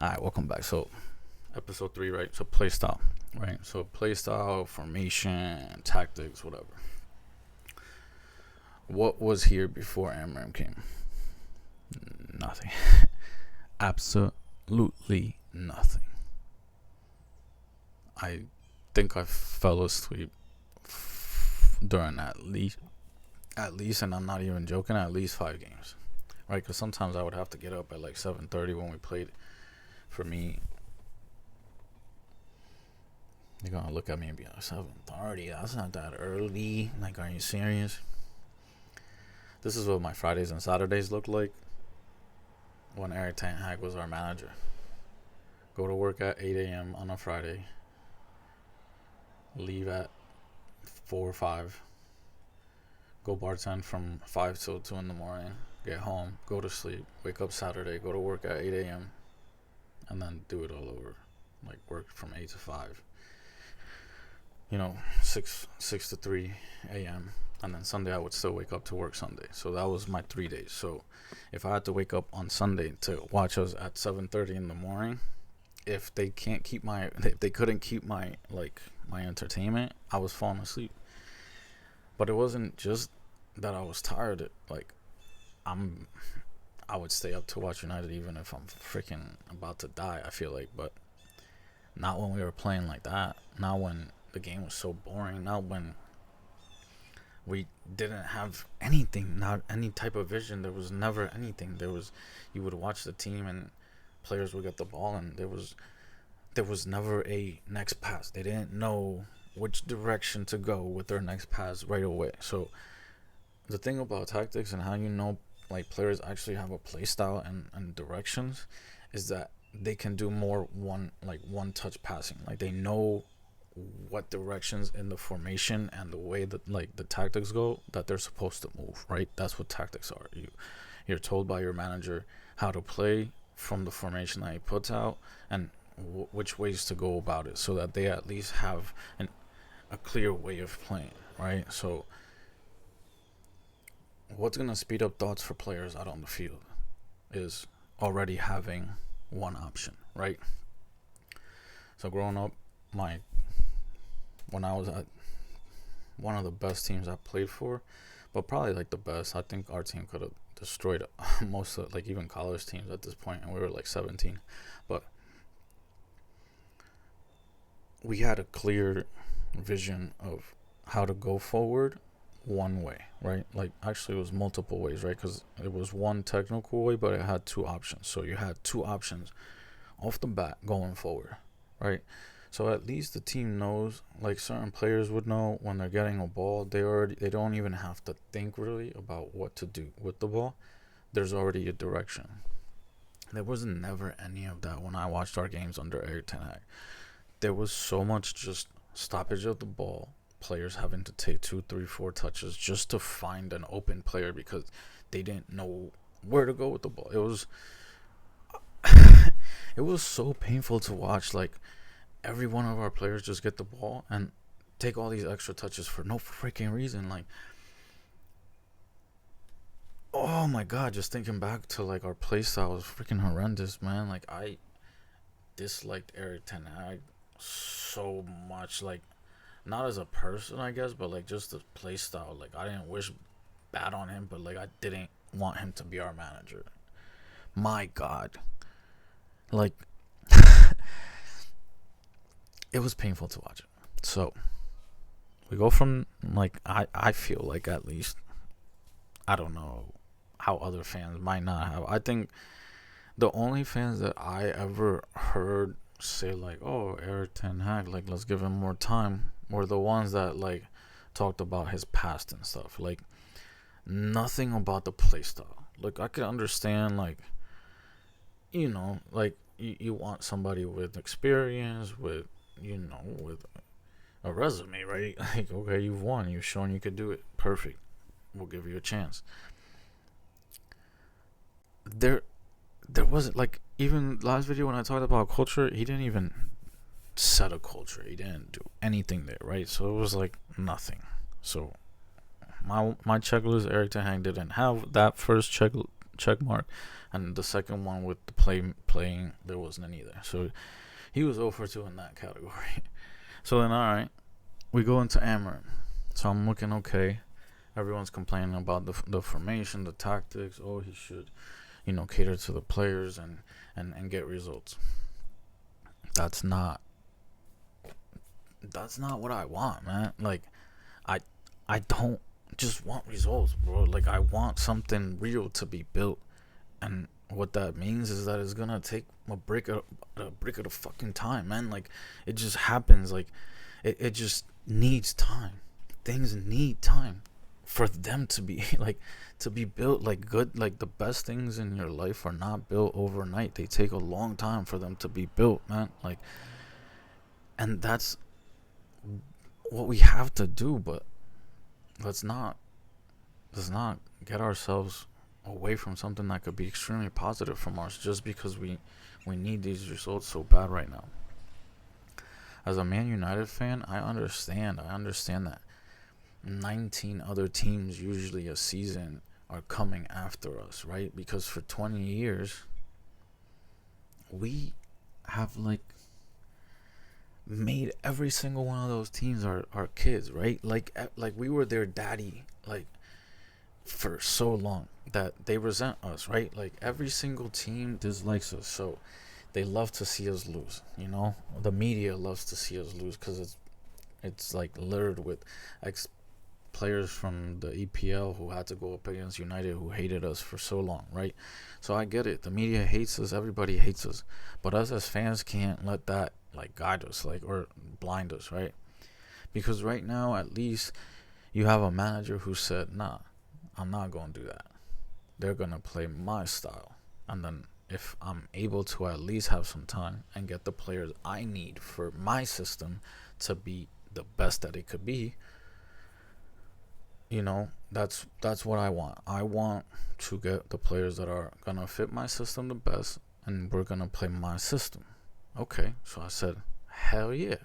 Alright, welcome back. So, episode 3, right? So, playstyle, right? So, playstyle, formation, tactics, whatever. What was here before Amorim came? Nothing. Absolutely nothing. I think I fell asleep during at least, and I'm not even joking, at least 5 games, right? Because sometimes I would have to get up at like 7:30 when we played. For me, you're gonna look at me and be like, 7:30? That's not that early. Like, are you serious? This is what my Fridays and Saturdays looked like when Eric Ten Hag was our manager. Go to work at 8 a.m. on a Friday. Leave at 4 or 5. Go bartend from 5 till 2 in the morning. Get home. Go to sleep. Wake up Saturday. Go to work at 8 a.m. And then do it all over. Like, work from 8 to 5. 6 to 3 a.m. And then Sunday I would still wake up to work Sunday. So that was my 3 days. So if I had to wake up on Sunday to watch us at 7:30 in the morning, if they couldn't keep my entertainment, I was falling asleep. But it wasn't just that I was tired. I would stay up to watch United even if I'm freaking about to die, I feel like. But not when we were playing like that. Not when the game was so boring. Not when we didn't have anything, not any type of vision. There was never anything. You would watch the team and players would get the ball and there was never a next pass. They didn't know which direction to go with their next pass right away. So the thing about tactics and how players actually have a play style and directions is that they can do more one touch passing. Like, they know what directions in the formation and the way that the tactics go that they're supposed to move, right? That's what tactics are. You're told by your manager how to play from the formation that he puts out and which ways to go about it, so that they at least have a clear way of playing, right? So what's going to speed up thoughts for players out on the field is already having one option, right? So growing up, when I was at one of the best teams I played for, but probably the best, I think our team could have destroyed most of even college teams at this point, and we were 17. But we had a clear vision of how to go forward one way, right? Actually, it was multiple ways, right? Because it was one technical way, but it had two options. So you had two options off the bat going forward, right? So at least the team knows, certain players would know when they're getting a ball, they don't even have to think really about what to do with the ball. There's already a direction. There was never any of that when I watched our games under Eric Ten Hag. There was so much just stoppage of the ball, players having to take 2, 3, 4 touches just to find an open player because they didn't know where to go with the ball. It was so painful to watch. Every one of our players just get the ball and take all these extra touches for no freaking reason. Oh my god, just thinking back to our play style was freaking horrendous, man. I disliked Eric Ten Hag so much. Not as a person, I guess, but just the play style. I didn't wish bad on him, but I didn't want him to be our manager. My god. It was painful to watch it. So we go from I feel at least, I don't know how other fans might not have. I think the only fans that I ever heard say oh, Eric Ten Hag, let's give him more time, were the ones that talked about his past and stuff. Nothing about the play style. I could understand you want somebody with experience, with a resume, right? Okay, you've won, you've shown you could do it, perfect, we'll give you a chance. There wasn't even last video when I talked about culture, he didn't even set a culture, he didn't do anything there, right? So it was nothing. So my checklist, Eric Ten Hag didn't have that first check mark, and the second one with the playing, there wasn't any there. So he was 0 for 2 in that category. So then, all right, we go into Amorim. So I'm looking okay. Everyone's complaining about the formation, the tactics. Oh, he should, cater to the players and get results. That's not what I want, man. Like, I don't just want results, bro. Like, I want something real to be built, and what that means is that it's gonna take a brick of the fucking time, man. Like, it just happens. Like, it just needs time. Things need time for them to be to be built. Like, good, like the best things in your life are not built overnight. They take a long time for them to be built, man. Like, and that's what we have to do. But let's not get ourselves away from something that could be extremely positive from us just because we need these results so bad right now. As a Man United fan, I understand that 19 other teams usually a season are coming after us, right? Because for 20 years we have made every single one of those teams our kids, right? Like we were their daddy, like, for so long that they resent us, right? Like, every single team dislikes us, so they love to see us lose. The media loves to see us lose because it's like littered with ex players from the EPL who had to go up against United who hated us for so long, right? So I get it. The media hates us. Everybody hates us. But us as fans can't let that guide us, or blind us, right? Because right now, at least, you have a manager who said, nah, I'm not going to do that. They're going to play my style. And then if I'm able to at least have some time and get the players I need for my system to be the best that it could be, that's what I want. I want to get the players that are going to fit my system the best, and we're going to play my system. Okay, so I said, hell yeah.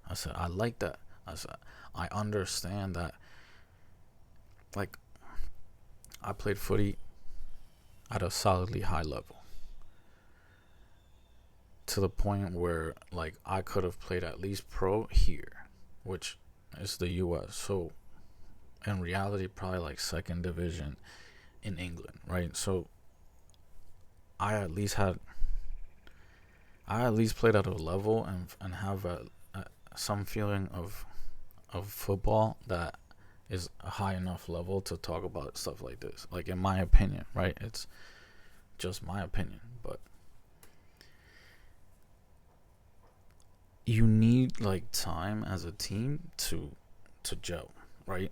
I said, I like that. I said, I understand that. Like, I played footy at a solidly high level, to the point where, I could have played at least pro here, which is the US. So in reality, probably second division in England, right? So I at least played at a level and have some feeling of football that is a high enough level to talk about stuff like this. Like, in my opinion, right? It's just my opinion, but you need time as a team to gel, right?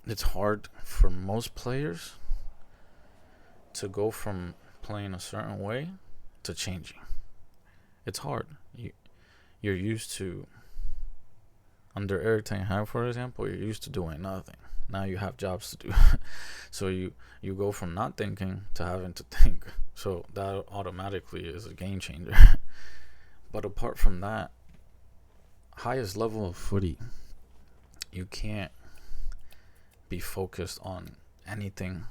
It's hard for most players to go from playing a certain way to changing. It's hard. You're used to, under Eric Ten Hag, for example, you're used to doing nothing. Now you have jobs to do. So you go from not thinking to having to think. So that automatically is a game changer. But apart from that, highest level of footy, you can't be focused on anything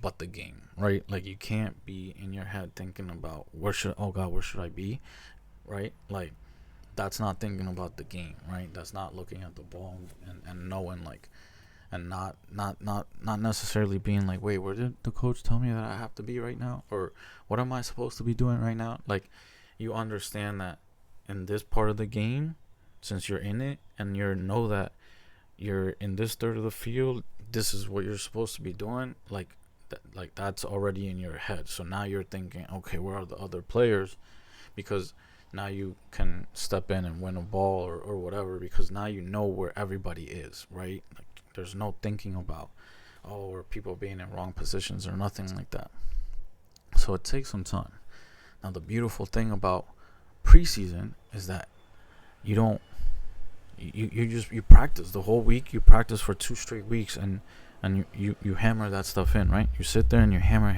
but the game, right? Like, you can't be in your head thinking about where should I be, right? Like, that's not thinking about the game, right? That's not looking at the ball and knowing, and not necessarily being like, wait, where did the coach tell me that I have to be right now, or what am I supposed to be doing right now? Like, you understand that in this part of the game, since you're in it and you know that you're in this third of the field, this is what you're supposed to be doing. That's already in your head. So now you're thinking, okay, where are the other players? Because now you can step in and win a ball or whatever, because now you know where everybody is, right? Like, there's no thinking about, or people being in wrong positions or nothing like that. So it takes some time. Now, the beautiful thing about preseason is that you don't, you practice the whole week. You practice for 2 straight weeks, and you hammer that stuff in, right? You sit there and you hammer,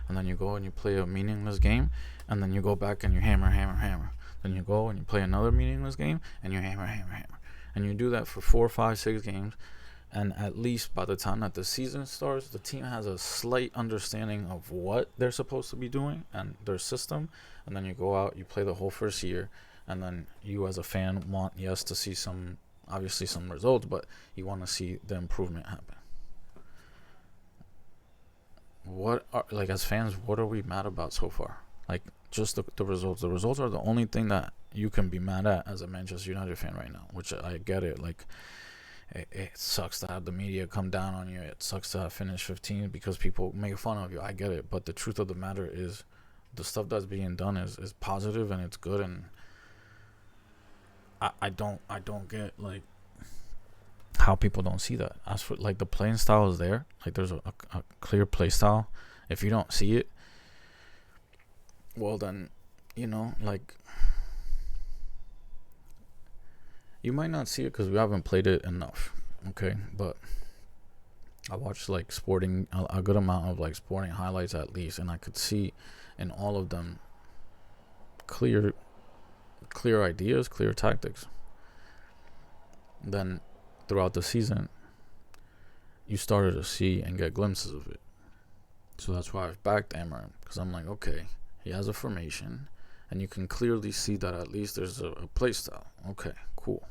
and then you go and you play a meaningless game, and then you go back and you hammer. Then you go and you play another meaningless game, and you hammer, and you do that for 4, 5, 6 games, And at least by the time that the season starts, the team has a slight understanding of what they're supposed to be doing and their system. And then you go out, you play the whole first year, and then you as a fan want, yes, to see some, obviously some results, but you want to see the improvement happen. What are, like, as fans, what are we mad about so far? Like, just the results. The results are the only thing that you can be mad at as a Manchester United fan right now, which I get it. Like, it sucks to have the media come down on you. It sucks to have finished 15 because people make fun of you. I get it. But the truth of the matter is the stuff that's being done is positive and it's good. And I don't get, like, how people don't see that. As for, like, the playing style is there. Like, there's a clear play style. If you don't see it, well, then, like, you might not see it because we haven't played it enough, okay? But I watched, like, sporting, a good amount of, like, sporting highlights at least, and I could see in all of them clear ideas, clear tactics. Then throughout the season, you started to see and get glimpses of it. So that's why I've backed Amorim, because I'm like, okay, he has a formation, and you can clearly see that at least there's a play style. Okay, cool.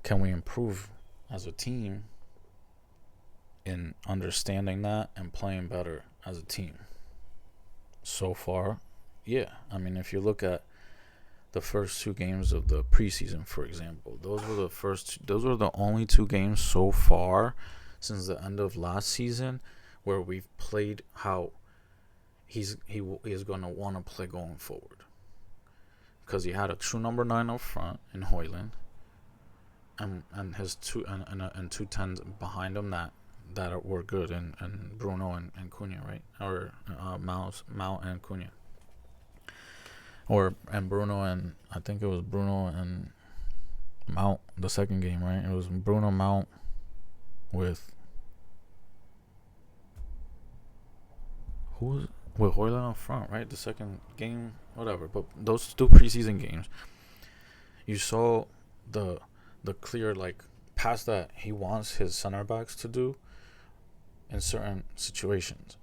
Can we improve as a team in understanding that and playing better as a team? So far, yeah. I mean, if you look at the first 2 games of the preseason, for example, those were the only 2 games so far since the end of last season where we've played how he is going to want to play going forward. Because he had a true number 9 up front in Højlund, and his two 10s behind him that were good, and Bruno and Cunha, right? Or Mount and Cunha. And Bruno, and I think it was Bruno and Mount the second game, right? It was Bruno, Mount with with Højlund up front, right? The second game, whatever. But those 2 preseason games, you saw the clear, like, pass that he wants his center backs to do in certain situations.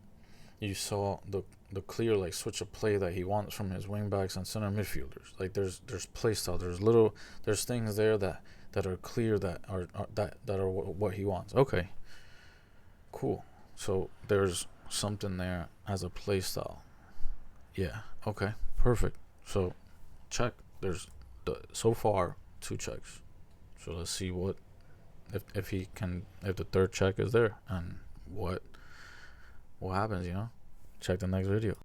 You saw the clear, like, switch of play that he wants from his wing backs and center midfielders. Like, there's play style, there's things there that are clear, that are what he wants. Okay, cool. So there's something there as a play style. Yeah, okay, perfect. So check. There's so far 2 checks. So let's see what if the third check is there, and what happens. Check the next video.